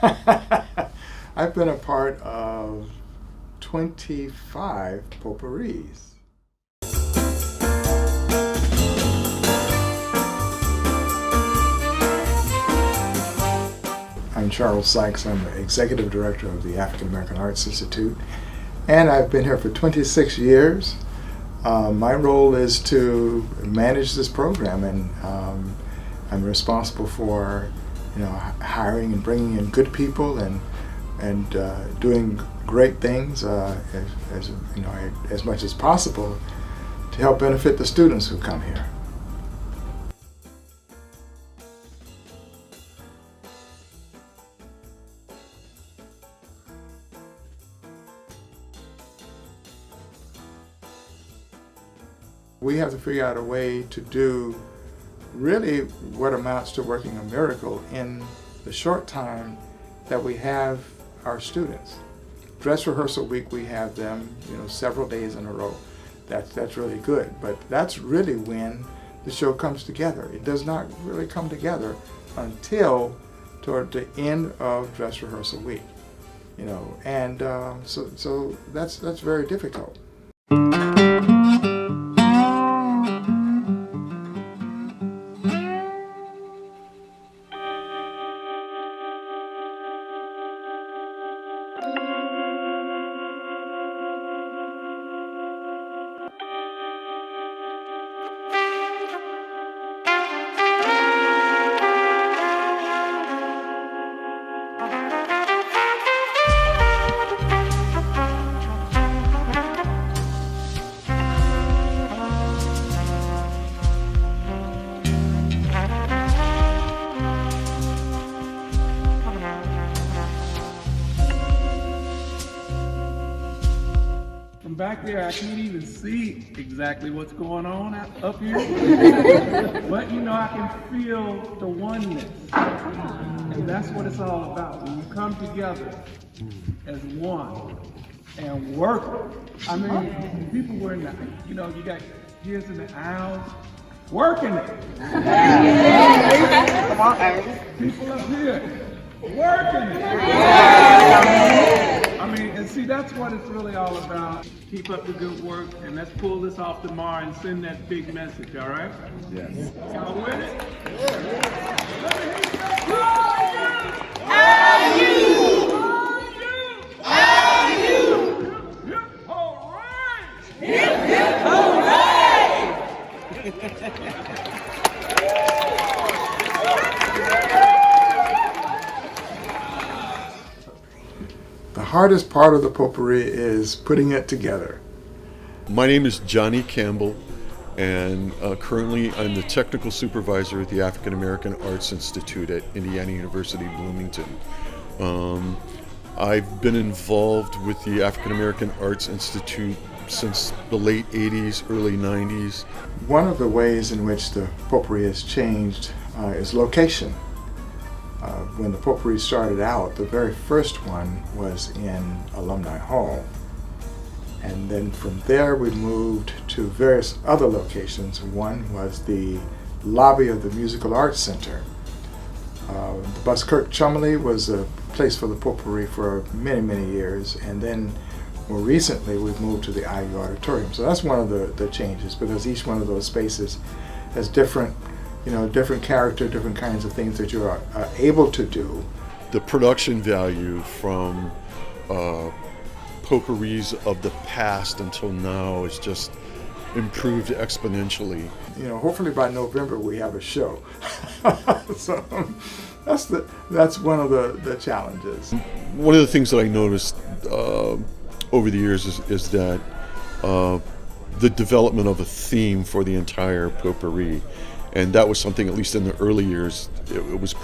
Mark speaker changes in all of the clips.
Speaker 1: I've been a part of 25 potpourris. I'm Charles Sykes. I'm the Executive Director of the African American Arts Institute, and I've been here for 26 years. My role is to manage this program, and I'm responsible for, hiring and bringing in good people and doing great things as much as possible to help benefit the students who come here. We have to figure out a way to do really what amounts to working a miracle in the short time that we have our students. Dress rehearsal week, we have them, several days in a row. That's really good, but that's really when the show comes together. It does not really come together until toward the end of dress rehearsal week, and so that's very difficult.
Speaker 2: Back there, I can't even see exactly what's going on up here, but I can feel the oneness, and that's what it's all about. When you come together as one and work. I mean, people were in the, you got kids in the aisles working it. Come on, people up here working it. I mean, and see, that's what it's really all about. Keep up the good work, and let's pull this off tomorrow and send that big message, all right?
Speaker 1: Yes.
Speaker 2: Y'all with it? All right! Hip, hip, hooray!
Speaker 1: The hardest part of the potpourri is putting it together.
Speaker 3: My name is Johnny Campbell, and currently I'm the technical supervisor at the African American Arts Institute at Indiana University, Bloomington. I've been involved with the African American Arts Institute since the late 80s, early 90s.
Speaker 1: One of the ways in which the potpourri has changed is location. When the potpourri started out, the very first one was in Alumni Hall. And then from there we moved to various other locations. One was the lobby of the Musical Arts Center. The Buskirk Chumley was a place for the potpourri for many, many years. And then more recently we've moved to the IU Auditorium. So that's one of the changes, because each one of those spaces has different character, different kinds of things that you are able to do.
Speaker 3: The production value from potpourris of the past until now is just improved exponentially.
Speaker 1: Hopefully by November we have a show. So that's one of the challenges.
Speaker 3: One of the things that I noticed over the years is that the development of a theme for the entire potpourri. And that was something, at least in the early years, it was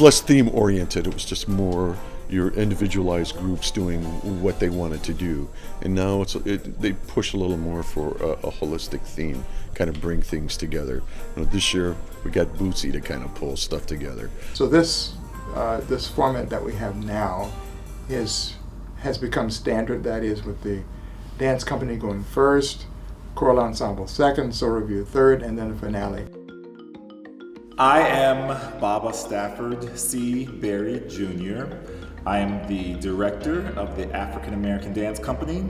Speaker 3: less theme oriented. It was just more your individualized groups doing what they wanted to do. And now they push a little more for a holistic theme, kind of bring things together. This year we got Bootsy to kind of pull stuff together.
Speaker 1: So this format that we have now has become standard. That is, with the dance company going first, choral ensemble second, so Revue third, and then a finale.
Speaker 4: I am Baba Stafford C. Berry Jr. I am the director of the African American Dance Company.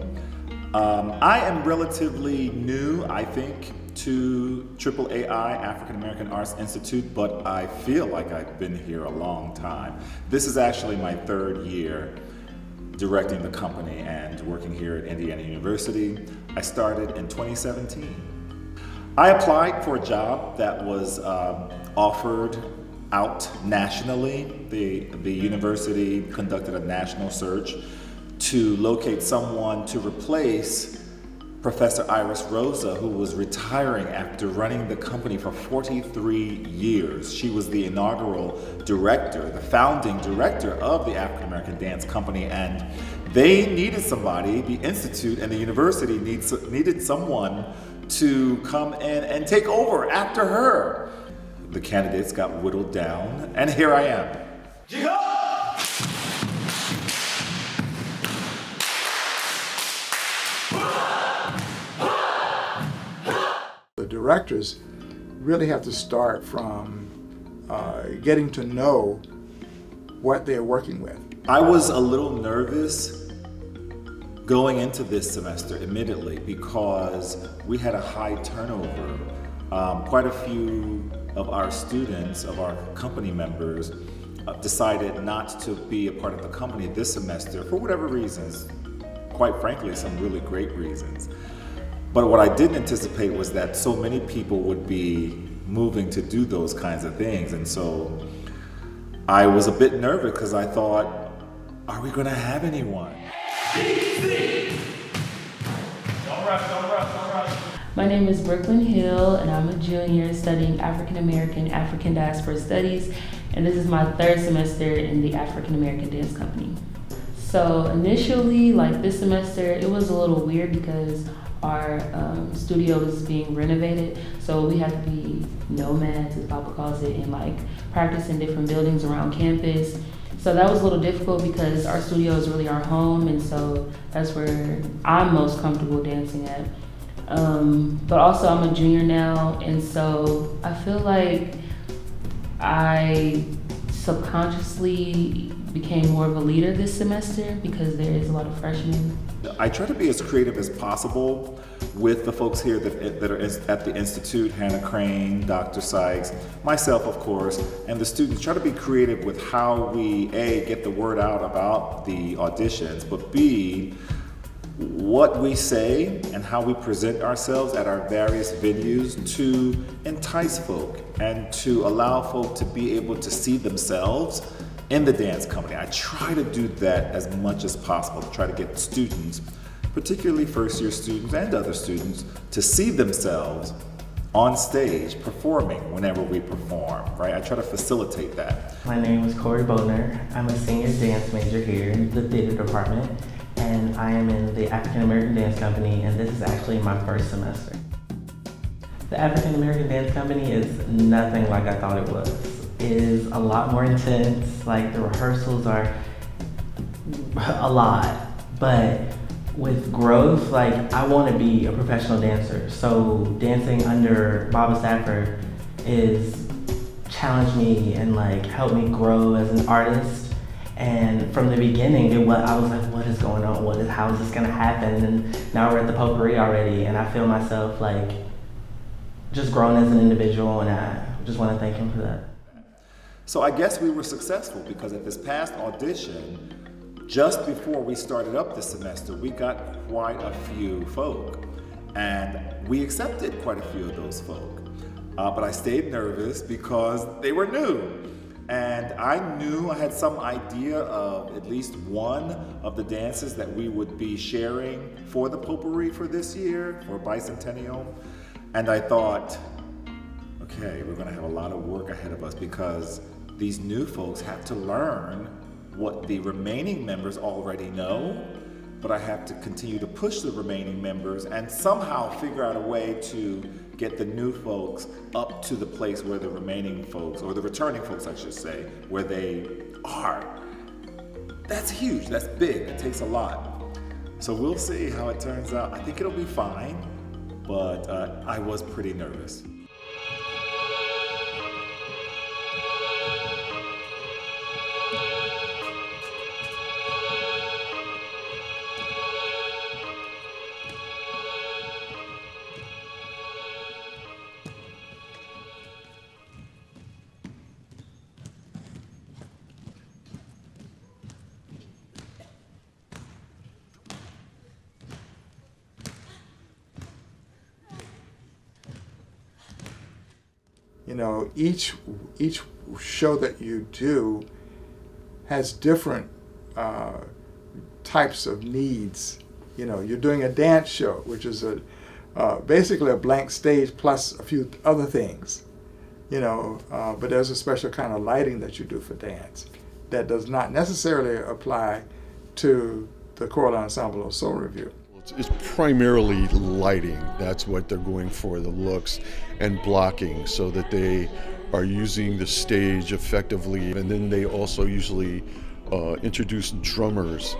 Speaker 4: I am relatively new, I think, to AAAI, African American Arts Institute, but I feel like I've been here a long time. This is actually my third year directing the company and working here at Indiana University. I started in 2017. I applied for a job that was offered out nationally. The university conducted a national search to locate someone to replace Professor Iris Rosa, who was retiring after running the company for 43 years. She was the inaugural director, the founding director of the African American Dance Company, and they needed somebody, the Institute and the university needed someone to come in and take over after her. The candidates got whittled down, and here I am.
Speaker 1: The directors really have to start from getting to know what they're working with.
Speaker 4: I was a little nervous going into this semester, admittedly, because we had a high turnover. Quite a few of our students, of our company members, decided not to be a part of the company this semester for whatever reasons. Quite frankly, some really great reasons. But what I didn't anticipate was that so many people would be moving to do those kinds of things. And so I was a bit nervous because I thought, are we going to have anyone?
Speaker 5: My name is Brooklyn Hill, and I'm a junior studying African American, African Diaspora Studies, and this is my third semester in the African American Dance Company. So initially, like this semester, it was a little weird because our studio is being renovated, so we have to be nomads, as Papa calls it, and like practice in different buildings around campus. So that was a little difficult because our studio is really our home, and so that's where I'm most comfortable dancing at. But also I'm a junior now, and so I feel like I subconsciously became more of a leader this semester because there is a lot of freshmen.
Speaker 4: I try to be as creative as possible with the folks here that are at the Institute, Hannah Crane, Dr. Sykes, myself of course, and the students. Try to be creative with how we, A, get the word out about the auditions, but B, what we say and how we present ourselves at our various venues to entice folk and to allow folk to be able to see themselves in the dance company. I try to do that as much as possible, to try to get students, particularly first year students and other students, to see themselves on stage performing whenever we perform, right? I try to facilitate that.
Speaker 6: My name is Boatner. I'm a senior dance major here in the theater department, and I am in the African American Dance Company, and this is actually my first semester. The African American Dance Company is nothing like I thought it was. It is a lot more intense, like the rehearsals are a lot, but with growth, like I want to be a professional dancer. So dancing under Baba Stafford is challenged me and like helped me grow as an artist. And from the beginning, I was like, what is going on? How is this gonna happen? And now we're at the potpourri already, and I feel myself like just growing as an individual, and I just want to thank him for that.
Speaker 4: So I guess we were successful because at this past audition, just before we started up this semester, we got quite a few folk, and we accepted quite a few of those folk. But I stayed nervous because they were new. And I knew I had some idea of at least one of the dances that we would be sharing for the potpourri for this year, for bicentennial. And I thought, okay, we're gonna have a lot of work ahead of us because these new folks have to learn what the remaining members already know, but I have to continue to push the remaining members and somehow figure out a way to get the new folks up to the place where the remaining folks, or the returning folks I should say, where they are. That's huge, that's big, it takes a lot. So we'll see how it turns out. I think it'll be fine, but I was pretty nervous.
Speaker 1: You know, each show that you do has different types of needs. You know, you're doing a dance show, which is basically a blank stage plus a few other things. You know, but there's a special kind of lighting that you do for dance that does not necessarily apply to the choral ensemble or soul review.
Speaker 3: It's primarily lighting. That's what they're going for, the looks and blocking, so that they are using the stage effectively. And then they also usually introduce drummers,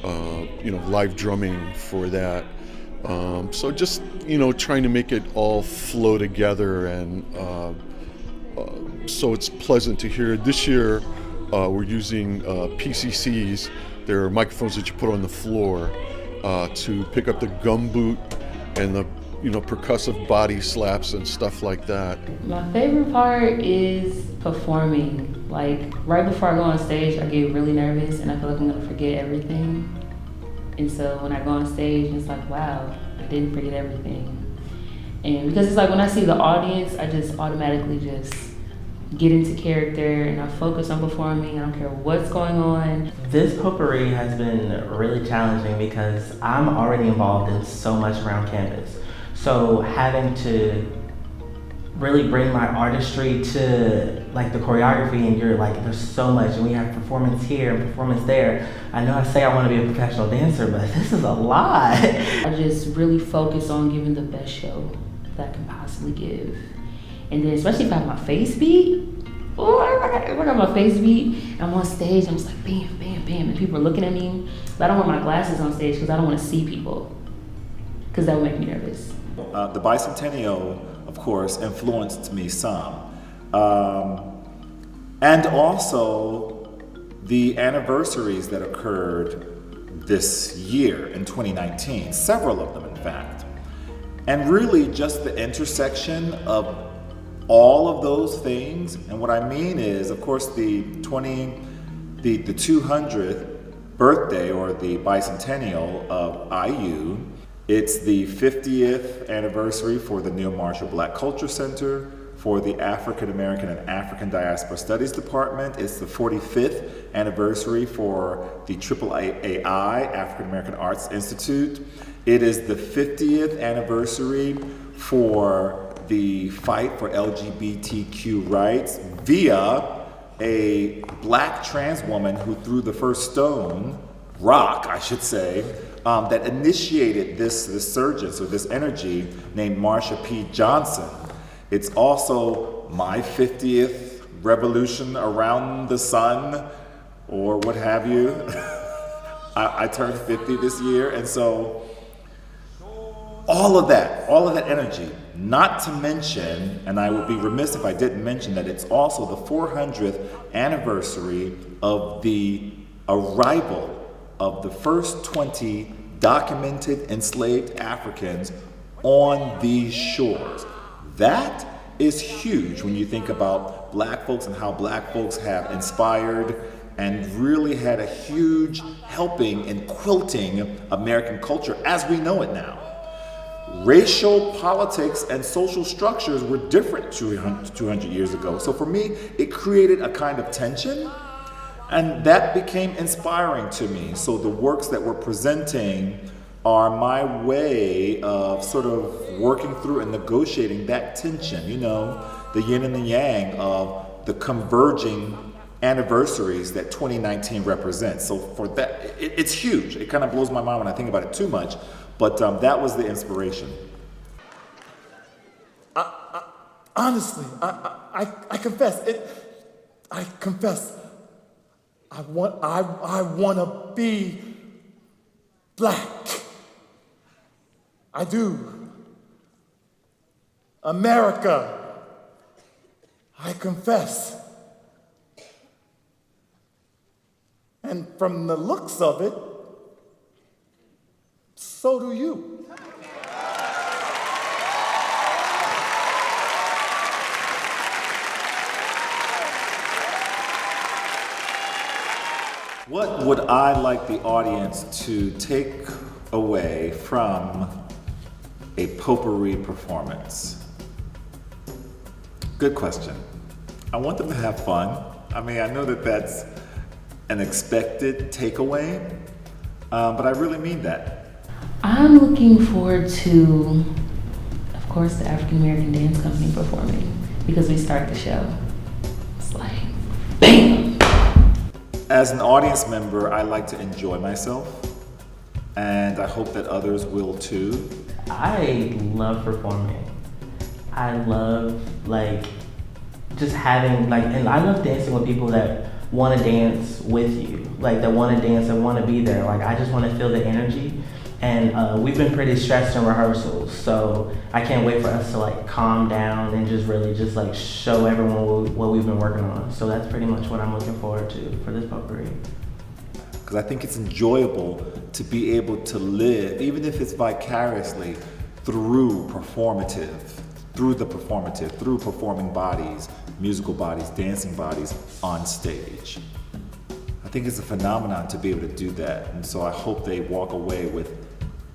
Speaker 3: you know, live drumming for that. So just, you know, trying to make it all flow together, and so it's pleasant to hear. This year we're using PCCs. They're microphones that you put on the floor to pick up the gumboot and the, you know, percussive body slaps and stuff like that.
Speaker 5: My favorite part is performing. Like, right before I go on stage, I get really nervous and I feel like I'm gonna forget everything. And so when I go on stage, it's like, wow, I didn't forget everything. And because it's like when I see the audience, I just automatically just get into character and I focus on performing. I don't care what's going on.
Speaker 6: This potpourri has been really challenging because I'm already involved in so much around campus. So having to really bring my artistry to like the choreography, and you're like, there's so much, and we have performance here and performance there. I know I say I want to be a professional dancer, but this is a lot.
Speaker 5: I just really focus on giving the best show that I can possibly give. And then especially if I have my face beat, I got my face beat, I'm on stage, I'm just like bam, bam, bam, and people are looking at me. But I don't wear my glasses on stage because I don't want to see people, because that would make me nervous.
Speaker 4: The bicentennial, of course, influenced me some. And also the anniversaries that occurred this year in 2019, several of them in fact. And really just the intersection of all of those things. And what I mean is, of course, the 200th birthday or the bicentennial of IU. It's the 50th anniversary for the Neil Marshall Black Culture Center, for the African American and African Diaspora Studies Department. It's the 45th anniversary for the AAAI, African American Arts Institute. It is the 50th anniversary for the fight for LGBTQ rights via a black trans woman who threw the first rock, I should say, that initiated this surgence or this energy, named Marsha P. Johnson. It's also my 50th revolution around the sun, or what have you. I turned 50 this year, and so all of that energy, not to mention, and I would be remiss if I didn't mention that it's also the 400th anniversary of the arrival of the first 20 documented enslaved Africans on these shores. That is huge when you think about black folks and how black folks have inspired and really had a huge helping in quilting American culture as we know it now. Racial politics and social structures were different 200 years ago. So for me, it created a kind of tension, and that became inspiring to me. So the works that we're presenting are my way of sort of working through and negotiating that tension, you know, the yin and the yang of the converging anniversaries that 2019 represents. So for that, it's huge. It kind of blows my mind when I think about it too much, but that was the inspiration.
Speaker 7: Honestly, I confess it. I confess. I want to be black. I do. America. I confess. And from the looks of it, so do you.
Speaker 4: What would I like the audience to take away from a potpourri performance? Good question. I want them to have fun. I mean, I know that that's an expected takeaway, but I really mean that.
Speaker 5: I'm looking forward to, of course, the African American Dance Company performing, because we start the show. It's like, bam!
Speaker 4: As an audience member, I like to enjoy myself, and I hope that others will too.
Speaker 6: I love performing. I love just having and I love dancing with people that want to dance with you, that want to dance and want to be there. I just want to feel the energy. And we've been pretty stressed in rehearsals, so I can't wait for us to calm down and just really show everyone what we've been working on. So that's pretty much what I'm looking forward to for this potpourri.
Speaker 4: Because I think it's enjoyable to be able to live, even if it's vicariously, through performing bodies, musical bodies, dancing bodies on stage. I think it's a phenomenon to be able to do that, and so I hope they walk away with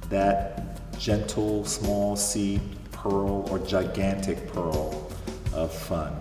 Speaker 4: that gentle, small seed pearl or gigantic pearl of fun.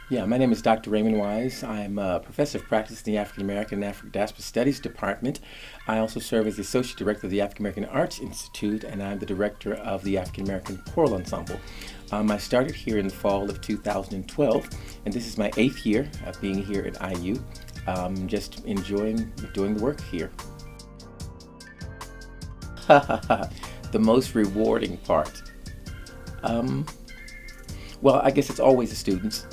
Speaker 8: Yeah, my name is Dr. Raymond Wise. I'm a professor of practice in the African American and African Diaspora Studies Department. I also serve as the Associate Director of the African American Arts Institute, and I'm the Director of the African American Choral Ensemble. I started here in the fall of 2012, and this is my 8th year of being here at IU. Just enjoying doing the work here. The most rewarding part. Well, I guess it's always the students.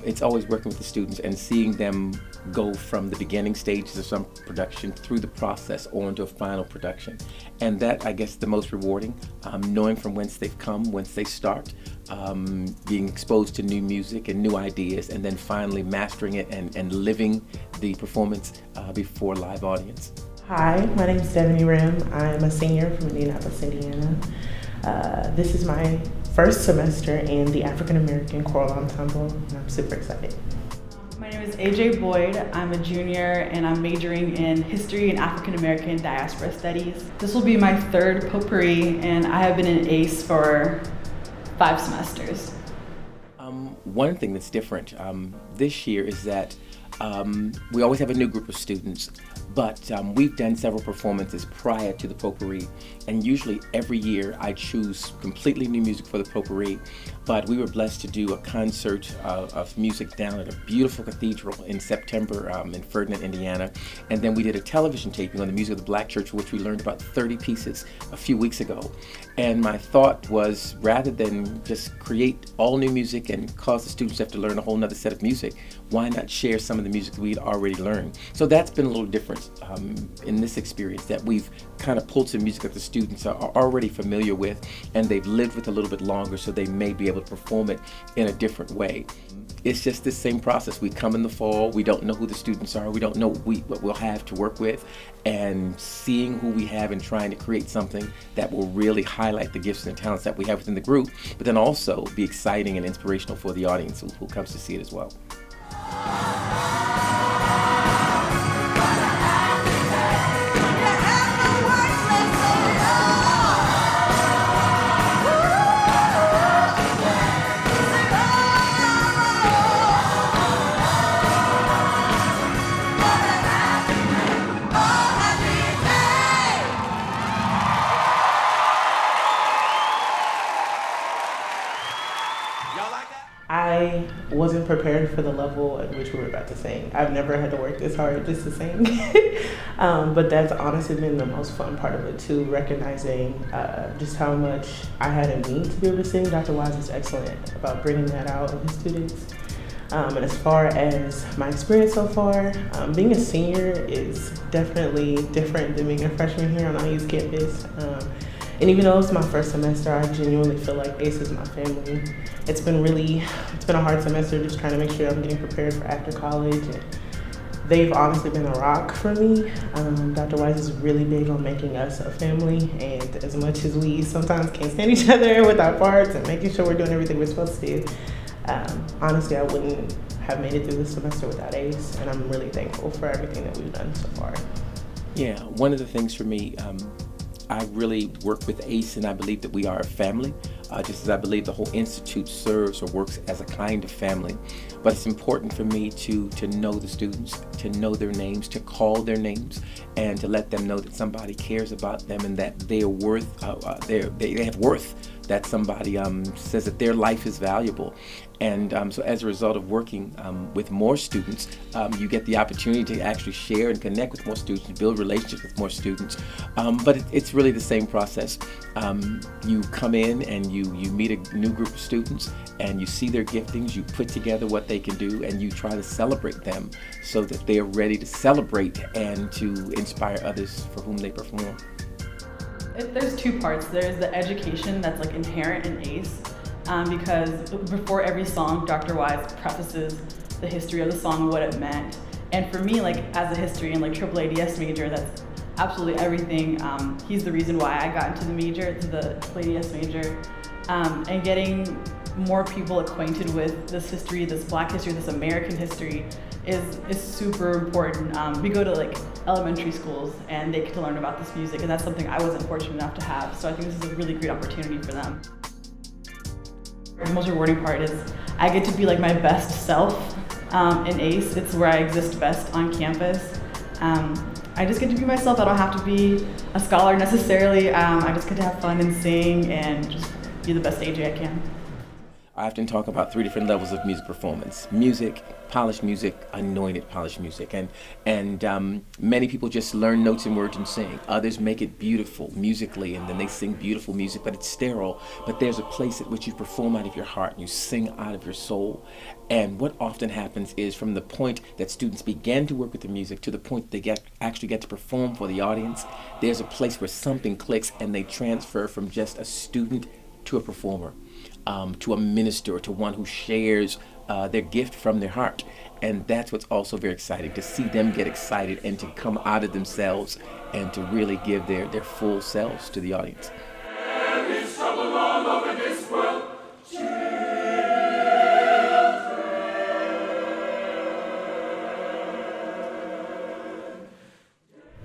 Speaker 8: It's always working with the students and seeing them go from the beginning stages of some production through the process on to a final production. And that, I guess, the most rewarding, knowing from whence they've come, whence they start, being exposed to new music and new ideas, and then finally mastering it and living the performance before a live audience.
Speaker 9: Hi, my name is Deveny Rhem. I'm a senior from Indianapolis, Indiana. This is my first semester in the African American Choral Ensemble, and I'm super excited.
Speaker 10: My name is AJ Boyd. I'm a junior, and I'm majoring in History and African American Diaspora Studies. This will be my 3rd potpourri, and I have been in AACE for 5 semesters.
Speaker 8: One thing that's different this year is that we always have a new group of students, but we've done several performances prior to the potpourri, and usually every year I choose completely new music for the potpourri, but we were blessed to do a concert of music down at a beautiful cathedral in September in Ferdinand, Indiana, and then we did a television taping on the music of the Black Church, which we learned about 30 pieces a few weeks ago. And my thought was, rather than just create all new music and cause the students to have to learn a whole nother set of music, why not share some of the music we'd already learned? So that's been a little different in this experience, that we've kind of pulled some music that the students are already familiar with and they've lived with a little bit longer, so they may be able to perform it in a different way. It's just the same process. We come in the fall, we don't know who the students are, we don't know what we'll have to work with, and seeing who we have and trying to create something that will really highlight the gifts and the talents that we have within the group, but then also be exciting and inspirational for the audience who comes to see it as well.
Speaker 9: I wasn't prepared for the level at which we were about to sing. I've never had to work this hard just to sing. But that's honestly been the most fun part of it too, recognizing just how much I had in me to be able to sing. Dr. Wise is excellent about bringing that out of his students. And as far as my experience so far, being a senior is definitely different than being a freshman here on IU's campus. And even though it's my first semester, I genuinely feel like ACE is my family. It's been a hard semester just trying to make sure I'm getting prepared for after college. And they've honestly been a rock for me. Dr. Wise is really big on making us a family, and as much as we sometimes can't stand each other with our parts and making sure we're doing everything we're supposed to do, honestly, I wouldn't have made it through this semester without ACE, and I'm really thankful for everything that we've done so far.
Speaker 8: Yeah, one of the things for me, I really work with ACE, and I believe that we are a family, just as I believe the whole institute serves or works as a kind of family. But it's important for me to know the students, to know their names, to call their names, and to let them know that somebody cares about them and that they are worth, they have worth, that somebody says that their life is valuable. And so as a result of working with more students, you get the opportunity to actually share and connect with more students, build relationships with more students. But it's really the same process. You come in and you meet a new group of students and you see their giftings, you put together what they can do, and you try to celebrate them so that they are ready to celebrate and to inspire others for whom they perform.
Speaker 10: There's two parts. There's the education that's like inherent in ACE, because before every song, Dr. Wise prefaces the history of the song, what it meant. And for me, like as a history and like AADS major, that's absolutely everything. He's the reason why I got into the major, to the AADS major, and getting more people acquainted with this history, this Black history, this American history is super important. We go to like elementary schools and they get to learn about this music, and that's something I wasn't fortunate enough to have. So I think this is a really great opportunity for them. The most rewarding part is I get to be like my best self in ACE. It's where I exist best on campus. I just get to be myself. I don't have to be a scholar necessarily. I just get to have fun and sing and just be the best AJ I can.
Speaker 8: I often talk about 3 different levels of music performance: music, polished music, anointed polished music. And many people just learn notes and words and sing. Others make it beautiful musically, and then they sing beautiful music, but it's sterile. But there's a place at which you perform out of your heart and you sing out of your soul. And what often happens is from the point that students begin to work with the music to the point they actually get to perform for the audience, there's a place where something clicks and they transfer from just a student to a performer. To a minister, to one who shares their gift from their heart. And that's what's also very exciting, to see them get excited and to come out of themselves and to really give their full selves to the audience.
Speaker 11: There is trouble all over this world.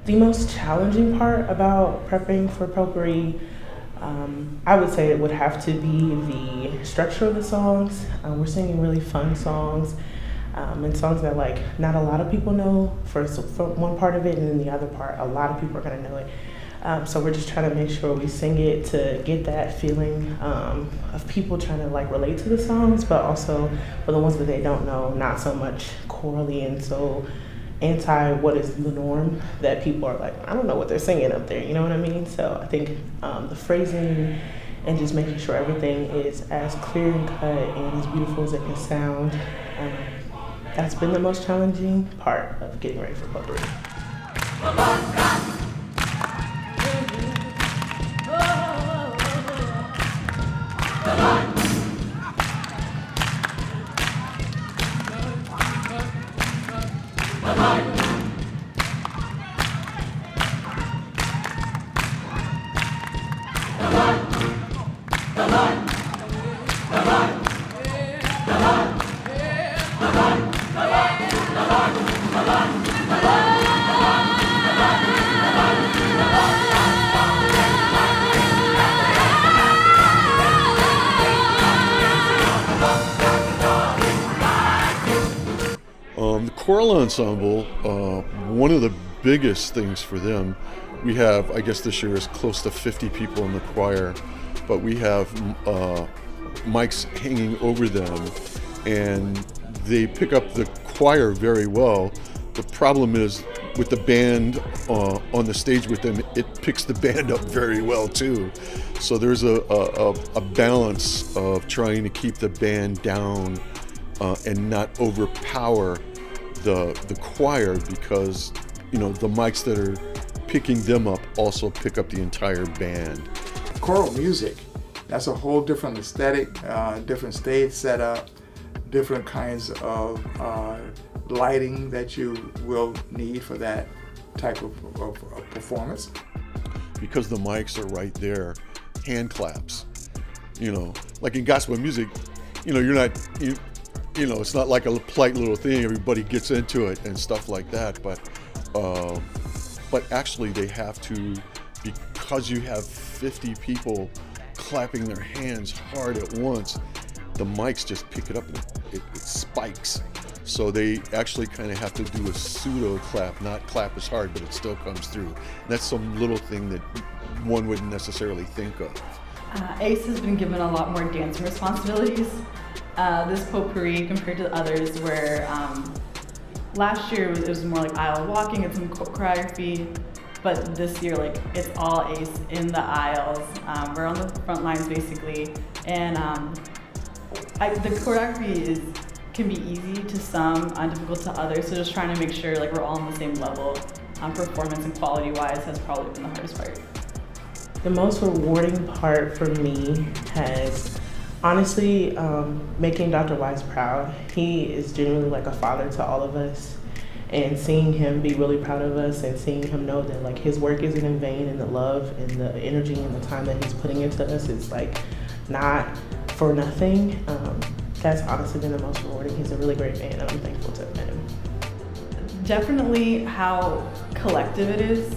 Speaker 9: The most challenging part about prepping for potpourri, I would say it would have to be the structure of the songs. We're singing really fun songs and songs that like not a lot of people know for one part of it, and then the other part a lot of people are going to know it. So we're just trying to make sure we sing it to get that feeling of people trying to like relate to the songs, but also for the ones that they don't know, not so much chorally and so anti what is the norm that people are like, I don't know what they're singing up there, you know what I mean? So I think the phrasing and just making sure everything is as clear and cut and as beautiful as it can sound, that's been the most challenging part of getting ready for potpourri.
Speaker 3: The choral ensemble, one of the biggest things for them, we have, I guess this year is close to 50 people in the choir, but we have mics hanging over them, and they pick up the choir very well. The problem is with the band on the stage with them, it picks the band up very well too. So there's a balance of trying to keep the band down and not overpower the choir, because the mics that are picking them up also pick up the entire band.
Speaker 1: choral music, that's a whole different aesthetic, different stage setup, different kinds of lighting that you will need for that type of performance.
Speaker 3: Because the mics are right there, hand claps. You know, like in gospel music, you know, you're not, you know, it's not like a polite little thing. Everybody gets into it and stuff like that. But actually, they have to, because you have 50 people clapping their hands hard at once. The mics just pick it up and it spikes. So they actually kind of have to do a pseudo clap, not clap as hard, but it still comes through. And that's some little thing that one wouldn't necessarily think of.
Speaker 10: AACE has been given a lot more dancing responsibilities this potpourri compared to others where last year it was more like aisle walking and some choreography, but this year like it's all AACE in the aisles. We're on the front lines basically, and the choreography can be easy to some, difficult to others, so just trying to make sure like we're all on the same level performance and quality wise has probably been the hardest part.
Speaker 9: The most rewarding part for me has honestly making Dr. Wise proud. He is genuinely like a father to all of us, and seeing him be really proud of us and seeing him know that like his work isn't in vain, and the love and the energy and the time that he's putting into us is like not for nothing. That's honestly been the most rewarding. He's a really great man, and I'm thankful to have met him.
Speaker 10: Definitely how collective it is.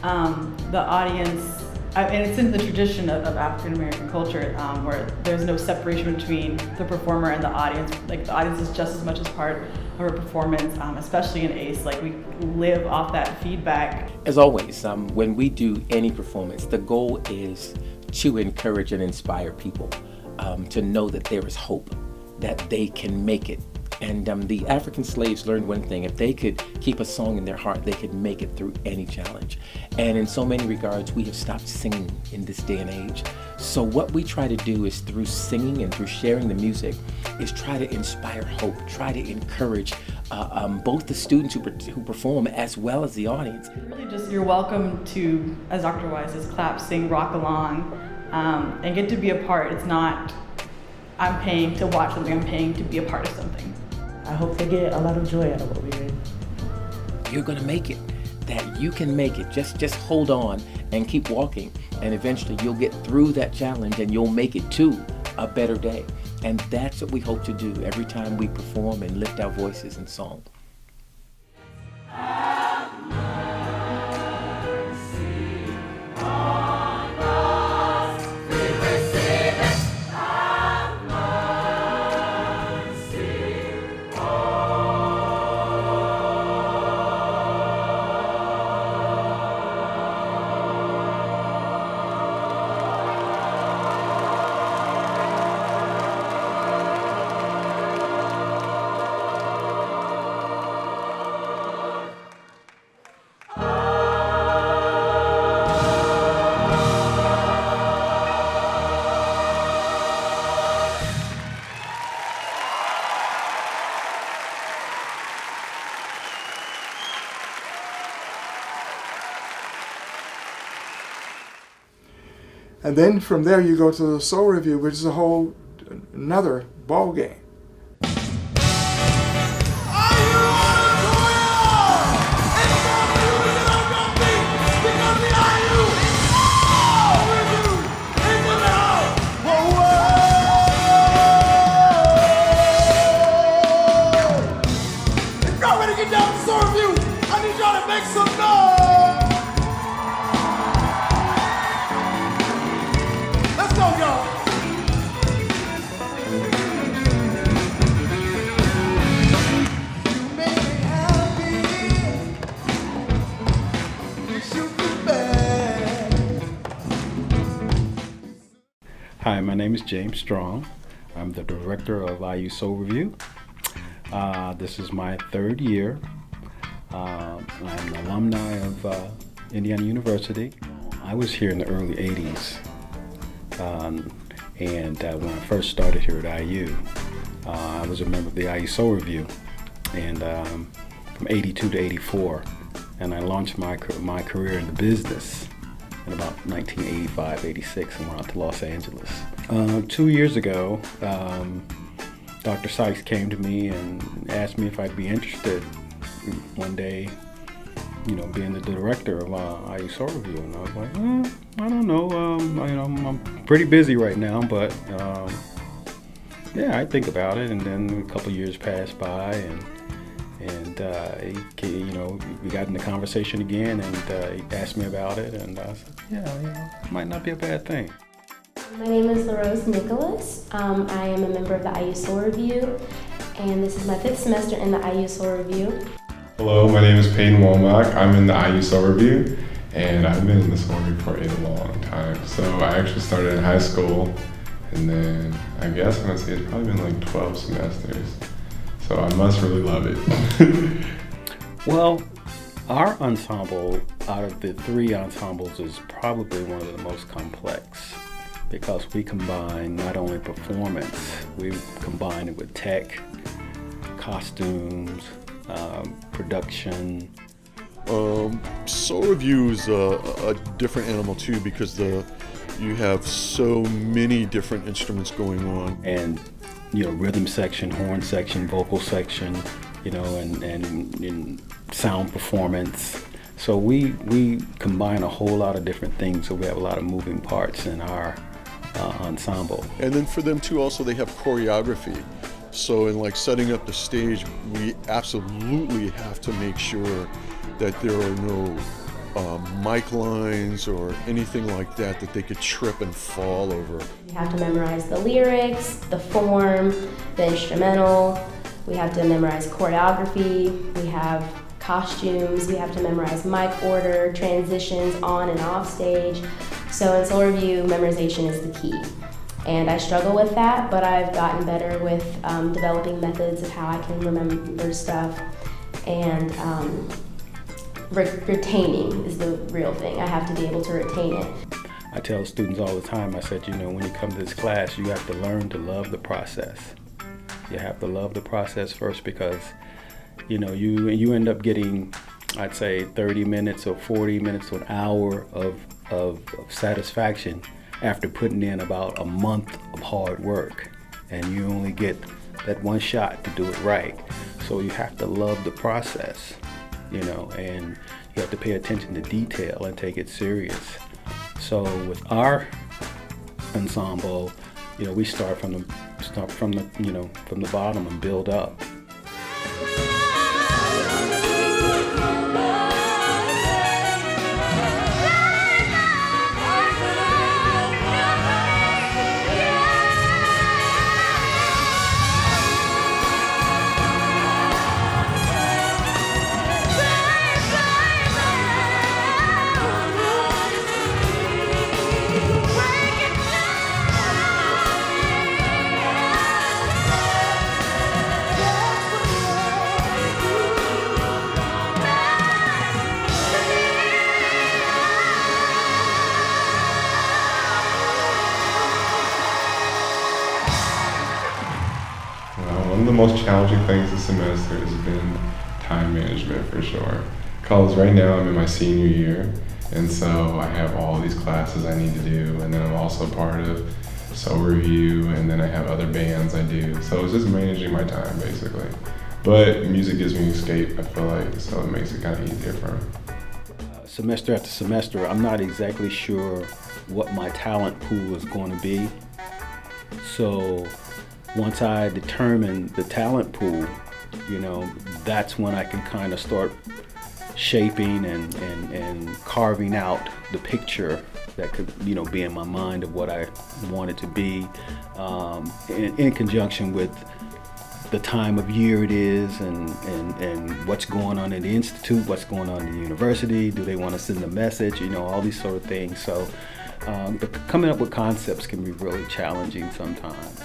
Speaker 10: The audience, and it's in the tradition of African American culture where there's no separation between the performer and the audience. Like the audience is just as much as part of our performance, especially in AACE. Like we live off that feedback.
Speaker 8: As always, when we do any performance, the goal is to encourage and inspire people to know that there is hope, that they can make it. And the African slaves learned one thing: if they could keep a song in their heart, they could make it through any challenge. And in so many regards, we have stopped singing in this day and age. So what we try to do is through singing and through sharing the music is try to inspire hope, try to encourage both the students who perform as well as the audience.
Speaker 10: Really just you're welcome to, as Dr. Wise says, clap, sing, rock along, and get to be a part. It's not, I'm paying to watch something, I'm paying to be a part of something.
Speaker 9: I hope they get a lot of joy out of what we do.
Speaker 8: You're gonna make it. That you can make it. Just hold on and keep walking, and eventually you'll get through that challenge and you'll make it to a better day. And that's what we hope to do every time we perform and lift our voices in song.
Speaker 1: And then from there you go to the Soul Revue, which is a whole another ball game.
Speaker 7: If y'all ready to get down to Soul Revue, I need y'all to make some noise.
Speaker 12: Hi, my name is James Strong. I'm the director of IU Soul Revue. This is my third year. I'm an alumni of Indiana University. I was here in the early 80s. And when I first started here at IU, I was a member of the IU Soul Revue, and from 82 to 84, and I launched my career in the business in about 1985, 86, and went out to Los Angeles. 2 years ago, Dr. Sykes came to me and asked me if I'd be interested one day, being the director of IU Soul Revue, and I was like, I don't know, I'm pretty busy right now, but yeah, I think about it. And then a couple years passed by, and we got in the conversation again, and he asked me about it, and I said, yeah, it might not be a bad thing.
Speaker 13: My name is LaRose Nicolas. I am a member of the IU Soul Revue, and this is my 5th semester in the IU Soul Revue.
Speaker 14: Hello, my name is Peyton Womock. I'm in the IU Soul Revue, and I've been in the Soul Revue for a long time. So I actually started in high school, and then I guess I'm gonna say it's probably been like 12 semesters. So I must really love it.
Speaker 12: Well, our ensemble, out of the 3 ensembles, is probably one of the most complex, because we combine not only performance, we combine it with tech, costumes, production.
Speaker 3: Soul Revue is a different animal too, because you have so many different instruments going on.
Speaker 12: And rhythm section, horn section, vocal section, and sound performance. So we combine a whole lot of different things, so we have a lot of moving parts in our ensemble.
Speaker 3: And then for them too, also they have choreography. So in setting up the stage, we absolutely have to make sure that there are no mic lines or anything like that they could trip and fall over.
Speaker 13: We have to memorize the lyrics, the form, the instrumental. We have to memorize choreography. We have costumes. We have to memorize mic order, transitions on and off stage. So in Soul Revue, memorization is the key. And I struggle with that, but I've gotten better with developing methods of how I can remember stuff, and retaining is the real thing. I have to be able to retain it.
Speaker 12: I tell students all the time, I said, when you come to this class, you have to learn to love the process. You have to love the process first, because you end up getting, I'd say, 30 minutes or 40 minutes to an hour of satisfaction after putting in about a month of hard work, and you only get that one shot to do it right. So you have to love the process, and you have to pay attention to detail and take it serious. So with our ensemble, we start from the bottom and build up.
Speaker 14: One of the most challenging things this semester has been time management, for sure. Because right now I'm in my senior year, and so I have all these classes I need to do, and then I'm also part of Soul Revue, and then I have other bands I do. So it's just managing my time, basically. But music gives me escape, I feel like, so it makes it kind of easier for me.
Speaker 12: Semester after semester, I'm not exactly sure what my talent pool is going to be. So once I determine the talent pool, that's when I can kind of start shaping and carving out the picture that could, be in my mind of what I want it to be, in conjunction with the time of year it is, and what's going on in the institute, what's going on in the university, do they want to send a message, all these sort of things. So coming up with concepts can be really challenging sometimes.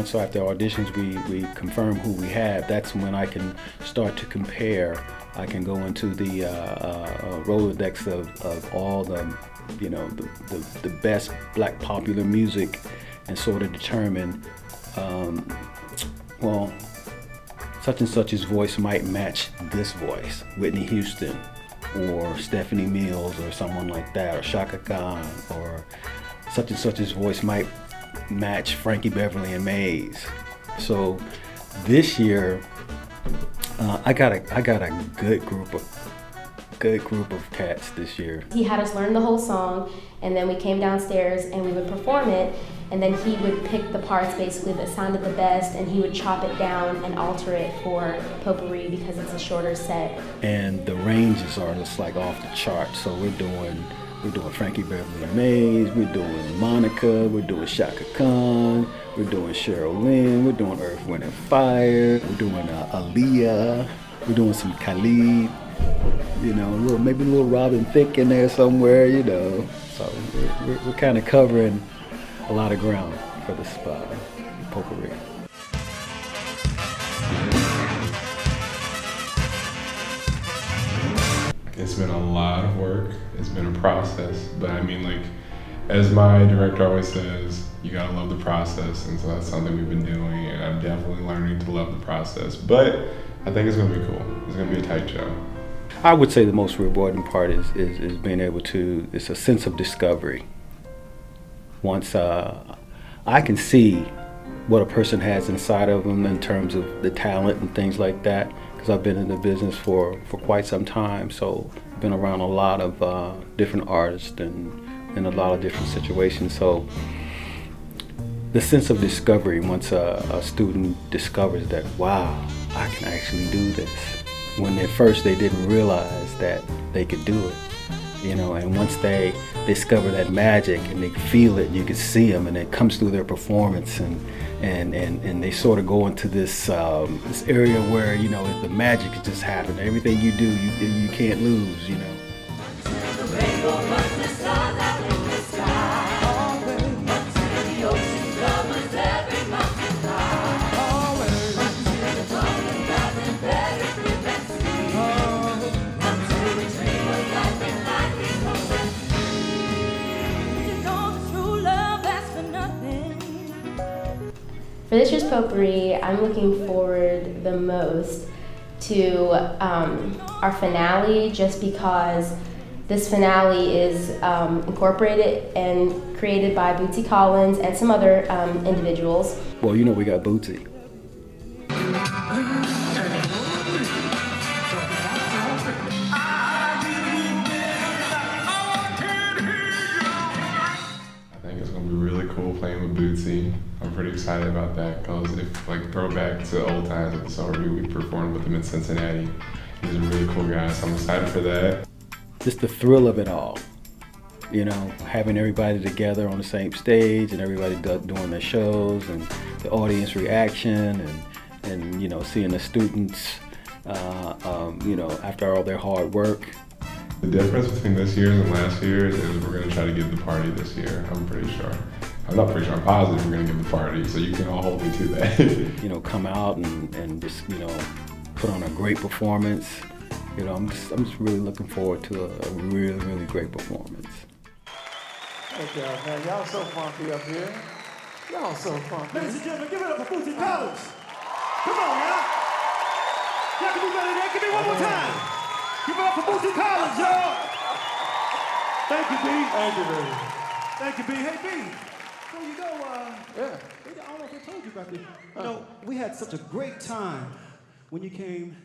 Speaker 12: So after auditions, we confirm who we have. That's when I can start to compare. I can go into the Rolodex of all the best Black popular music and sort of determine, such and such's voice might match this voice, Whitney Houston, or Stephanie Mills or someone like that, or Shaka Khan, or such and such's voice might match Frankie Beverly and Mays. So this year, I got a good group of cats this year.
Speaker 13: He had us learn the whole song, and then we came downstairs and we would perform it, and then he would pick the parts basically that sounded the best, and he would chop it down and alter it for Potpourri because it's a shorter set.
Speaker 12: And the ranges are just like off the chart. So we're doing Frankie Beverly and Mays, we're doing Monica, we're doing Shaka Khan, we're doing Cheryl Lynn, we're doing Earth, Wind and Fire, we're doing Aaliyah, we're doing some Khalid, you know, maybe a little Robin Thicke in there somewhere, you know. So we're kind of covering a lot of ground for this potpourri.
Speaker 14: It's been a lot of work. It's been a process, but I mean, like, as my director always says, you gotta love the process, and so that's something we've been doing, and I'm definitely learning to love the process. But I think it's gonna be cool. It's gonna be a tight show.
Speaker 12: I would say the most rewarding part is being able to, it's a sense of discovery. Once I can see what a person has inside of them in terms of the talent and things like that, because I've been in the business for quite some time, so I've been around a lot of different artists and in a lot of different situations. So the sense of discovery, once a student discovers that, wow, I can actually do this. When at first they didn't realize that they could do it, you know, and once they discover that magic and they feel it, you can see them, and it comes through their performance, and they sort of go into this this area where, you know, the magic is just happening. Everything you do, you can't lose, you know.
Speaker 13: For this year's potpourri, I'm looking forward the most to our finale, just because this finale is incorporated and created by Bootsy Collins and some other individuals.
Speaker 12: Well, you know, we got Bootsy.
Speaker 14: I think it's gonna be really cool playing with Bootsy. I'm pretty excited about that, because if, like, throwback to old times at the Soul Revue, we performed with him in Cincinnati. He's a really cool guy, so I'm excited for that.
Speaker 12: Just the thrill of it all, you know, having everybody together on the same stage and everybody doing their shows, and the audience reaction, and you know, seeing the students, you know, after all their hard work.
Speaker 14: The difference between this year's and last year's is we're gonna try to give the party this year, I'm pretty sure. I'm not pretty sure, I'm positive we're gonna give the party, so you can all hold me to that.
Speaker 12: You know, come out and just, you know, put on a great performance. You know, I'm just really looking forward to a really, really great performance.
Speaker 7: Thank y'all, man. Y'all so funky up here. Y'all so funky.
Speaker 15: Ladies and gentlemen, give it up for Bootsy Collins. Come on now. Y'all can do better than that. Give me one more time. Give it up for Bootsy Collins, y'all. Thank you, B.
Speaker 7: Thank you, baby.
Speaker 15: Thank you, B. Hey, B. Before you go,
Speaker 7: Yeah.
Speaker 15: I don't know if I told you about this. You know, we had such a great time when you came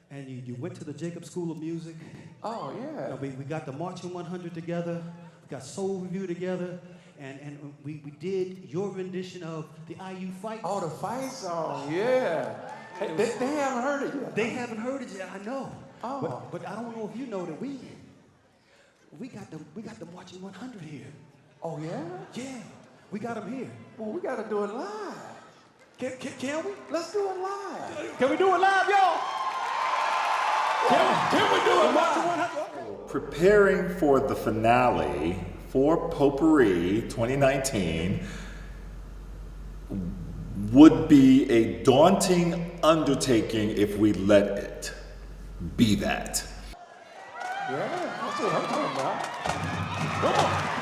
Speaker 15: and you went to the Jacob School of Music.
Speaker 7: Oh, yeah.
Speaker 15: You know, we got the Marching 100 together. We got Soul Revue together. And we did your rendition of the IU fight.
Speaker 7: Oh, the fight song, yeah. Hey, they haven't heard it yet.
Speaker 15: They haven't heard it yet, I know.
Speaker 7: Oh.
Speaker 15: But I don't know if you know that we got the Marching 100 here.
Speaker 7: Oh, yeah?
Speaker 15: Yeah, we got them here.
Speaker 7: Well, we got to do it live.
Speaker 15: Can we?
Speaker 7: Let's do it live.
Speaker 15: Can we do it live, y'all? Can we do it live?
Speaker 4: Preparing for the finale for Potpourri 2019 would be a daunting undertaking if we let it be that.
Speaker 7: Yeah, that's what I'm talking about. Come on.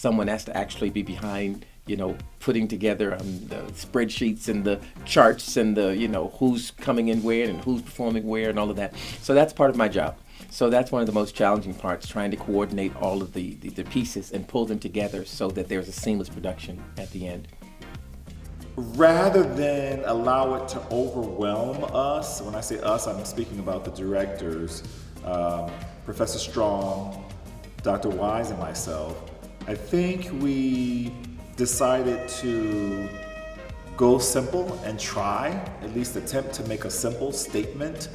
Speaker 8: someone has to actually be behind, putting together the spreadsheets and the charts and the, who's coming in where and who's performing where and all of that. So that's part of my job. So that's one of the most challenging parts, trying to coordinate all of the pieces and pull them together so that there's a seamless production at the end.
Speaker 4: Rather than allow it to overwhelm us, when I say us, I'm speaking about the directors, Professor Strong, Dr. Wise, and myself, I think we decided to go simple and try, at least attempt to make a simple statement,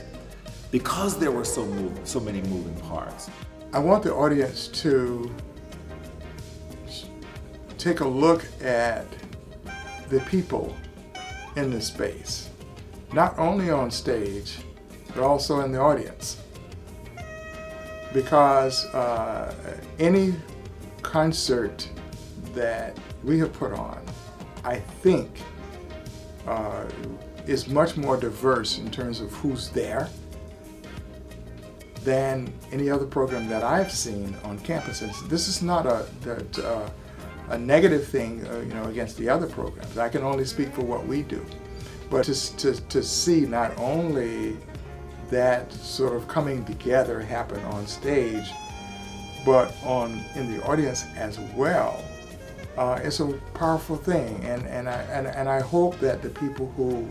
Speaker 4: because there were so many moving parts.
Speaker 1: I want the audience to take a look at the people in the space, not only on stage, but also in the audience. Because any concert that we have put on, I think, is much more diverse in terms of who's there than any other program that I've seen on campuses. This is not a negative thing, against the other programs. I can only speak for what we do. But to see not only that sort of coming together happen on stage, but in the audience as well, it's a powerful thing. And I hope that the people who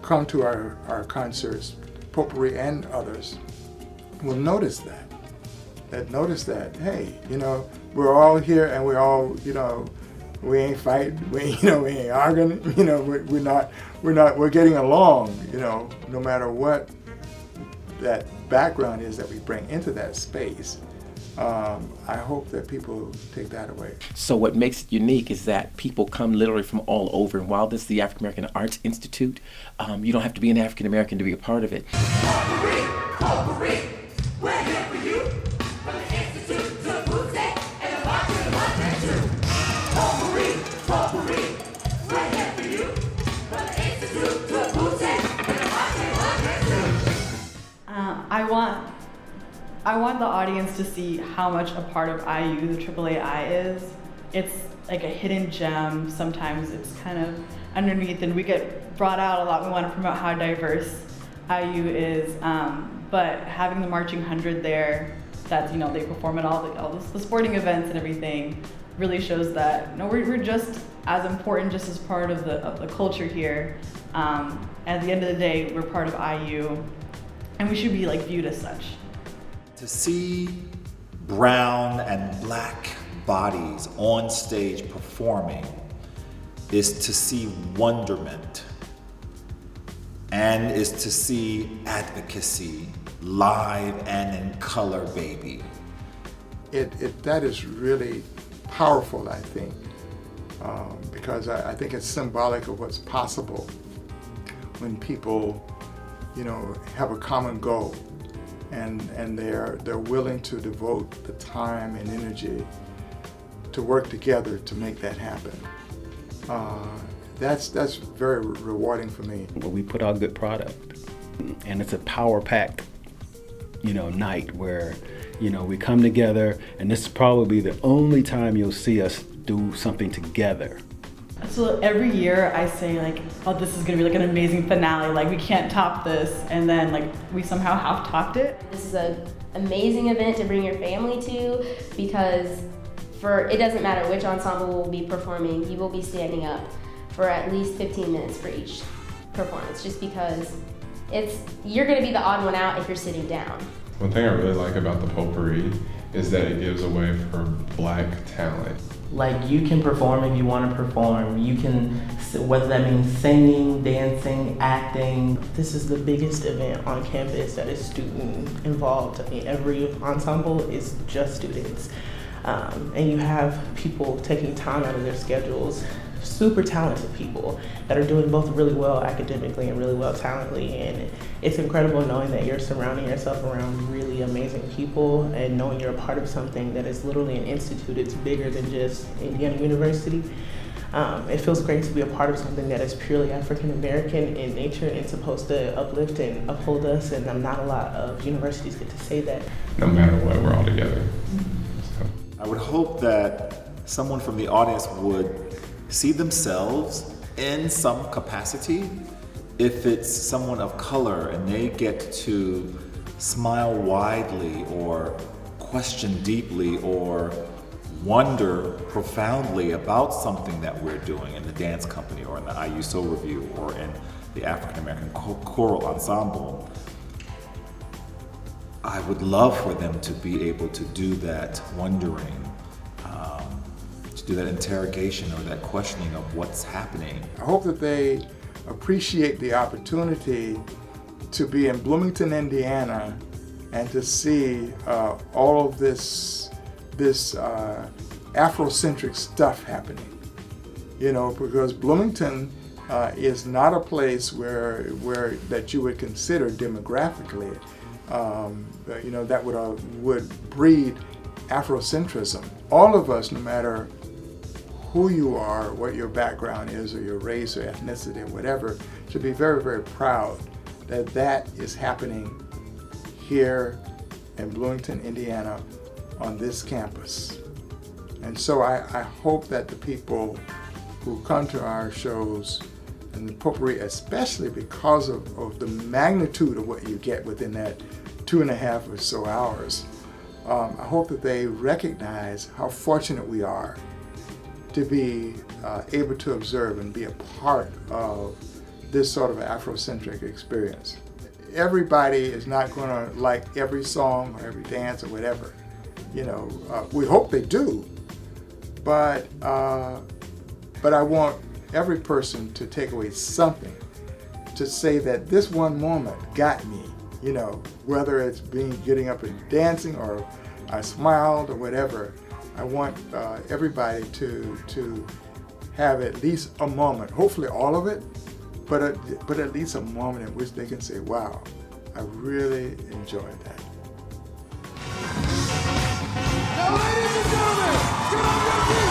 Speaker 1: come to our concerts, Potpourri and others, will notice that, hey, we're all here and we're all, we ain't fighting, we ain't arguing, we're getting along, no matter what that background is that we bring into that space. I hope that people take that away.
Speaker 8: So what makes it unique is that people come literally from all over. And while this is the African American Arts Institute, you don't have to be an African American to be a part of it.
Speaker 11: Potpourri, we're here for you. From the Institute to Bootsy and the March to the March too. Potpourri, we're here for you. From the Institute to Bootsy and the March to the March too.
Speaker 10: I want the audience to see how much a part of IU, the AAAI, is. It's like a hidden gem. Sometimes it's kind of underneath, and we get brought out a lot. We want to promote how diverse IU is, but having the Marching 100 there, that's, they perform at all the sporting events and everything, really shows that we're just as important, just as part of the culture here. At the end of the day, we're part of IU, and we should be viewed as such.
Speaker 4: To see brown and black bodies on stage performing is to see wonderment, and is to see advocacy live and in color, baby.
Speaker 1: That is really powerful, I think, because I think it's symbolic of what's possible when people, have a common goal. And they're willing to devote the time and energy to work together to make that happen. That's very rewarding for me.
Speaker 12: We put out good product, and it's a power-packed, night where, we come together, and this is probably the only time you'll see us do something together.
Speaker 10: So every year I say this is gonna be an amazing finale, we can't top this, and then we somehow have topped it.
Speaker 13: This is an amazing event to bring your family to, because it doesn't matter which ensemble will be performing, you will be standing up for at least 15 minutes for each performance, just because you're gonna be the odd one out if you're sitting down.
Speaker 14: One thing I really like about the Potpourri is that it gives a way for Black talent.
Speaker 6: You can perform if you want to perform. You can, whether that means singing, dancing, acting.
Speaker 9: This is the biggest event on campus that is student involved. Every ensemble is just students. And you have people taking time out of their schedules, super talented people that are doing both really well academically and really well talently. And it's incredible knowing that you're surrounding yourself around really amazing people and knowing you're a part of something that is literally an institute. It's bigger than just Indiana University. It feels great to be a part of something that is purely African American in nature and supposed to uplift and uphold us, and not a lot of universities get to say that.
Speaker 14: No matter what, we're all together.
Speaker 4: I would hope that someone from the audience would see themselves in some capacity. If it's someone of color and they get to smile widely or question deeply or wonder profoundly about something that we're doing in the dance company or in the IU Soul Revue or in the African American Choral Ensemble, I would love for them to be able to do that wondering, to do that interrogation or that questioning of what's happening.
Speaker 1: I hope that they appreciate the opportunity to be in Bloomington, Indiana, and to see all of this Afrocentric stuff happening. You know, because Bloomington is not a place where that you would consider demographically, you know, that would breed Afrocentrism. All of us, no matter who you are, what your background is, or your race or ethnicity or whatever, should be very, very proud that that is happening here in Bloomington, Indiana, on this campus. And so I hope that the people who come to our shows and the potpourri, especially because of the magnitude of what you get within that 2.5 or so hours, I hope that they recognize how fortunate we are to be able to observe and be a part of this sort of Afrocentric experience. Everybody is not going to like every song or every dance or whatever. You know, we hope they do, but I want every person to take away something to say that this one moment got me. You know, whether it's getting up and dancing or I smiled or whatever. I want everybody to have at least a moment, hopefully all of it, but at least a moment in which they can say, wow, I really enjoyed that.
Speaker 15: Now, ladies and gentlemen, get on your feet.